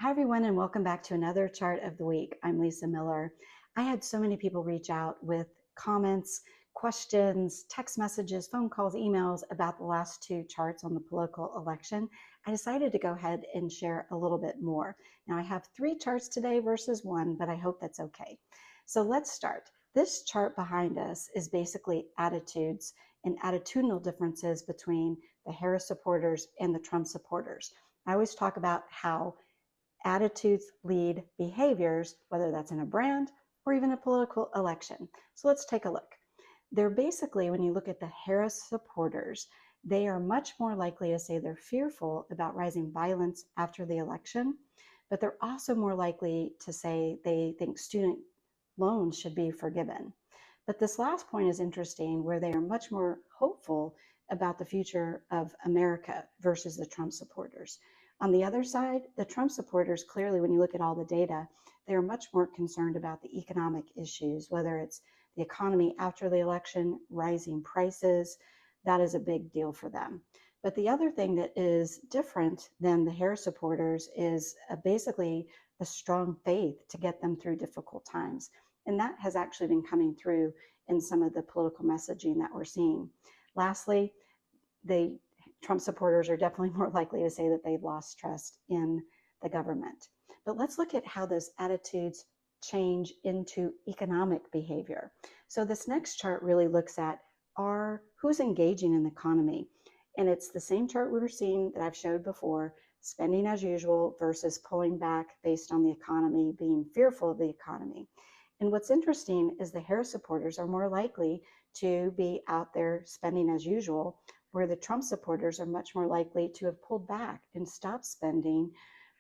Hi, everyone, and welcome back to another chart of the week. I'm Lisa Miller. I had so many people reach out with comments, questions, text messages, phone calls, emails about the last two charts on the political election. I decided to go ahead and share a little bit more. Now, I have three charts today versus one, but I hope that's okay. So let's start. This chart behind us is basically attitudes and attitudinal differences between the Harris supporters and the Trump supporters. I always talk about how attitudes lead behaviors, whether that's in a brand or even a political election. So let's take a look. They're basically, when you look at the Harris supporters, they are much more likely to say they're fearful about rising violence after the election, but they're also more likely to say they think student loans should be forgiven. But this last point is interesting, where they are much more hopeful about the future of America versus the Trump supporters. On the other side, the Trump supporters, clearly, when you look at all the data, they are much more concerned about the economic issues, whether it's the economy after the election, rising prices. That is a big deal for them. But the other thing that is different than the Harris supporters is basically the strong faith to get them through difficult times. And that has actually been coming through in some of the political messaging that we're seeing. Lastly, the Trump supporters are definitely more likely to say that they've lost trust in the government. But let's look at how those attitudes change into economic behavior. So this next chart really looks at who's engaging in the economy. And it's the same chart we were seeing that I've showed before, spending as usual versus pulling back based on the economy, being fearful of the economy. And what's interesting is the Harris supporters are more likely to be out there spending as usual, where the Trump supporters are much more likely to have pulled back and stopped spending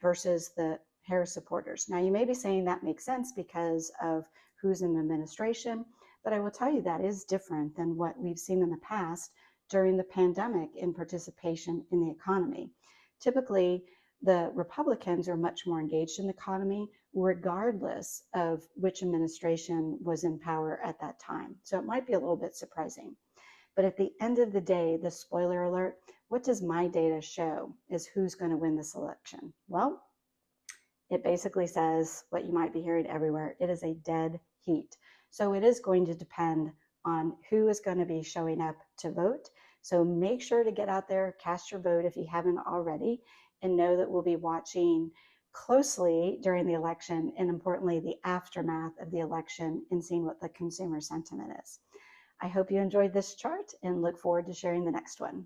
versus the Harris supporters. Now, you may be saying that makes sense because of who's in the administration, but I will tell you that is different than what we've seen in the past during the pandemic in participation in the economy. Typically, the Republicans are much more engaged in the economy, regardless of which administration was in power at that time. So it might be a little bit surprising. But at the end of the day, the spoiler alert, what does my data show is who's going to win this election? Well, it basically says what you might be hearing everywhere. It is a dead heat. So it is going to depend on who is going to be showing up to vote. So make sure to get out there, cast your vote if you haven't already, and know that we'll be watching closely during the election and, importantly, the aftermath of the election and seeing what the consumer sentiment is. I hope you enjoyed this chart and look forward to sharing the next one.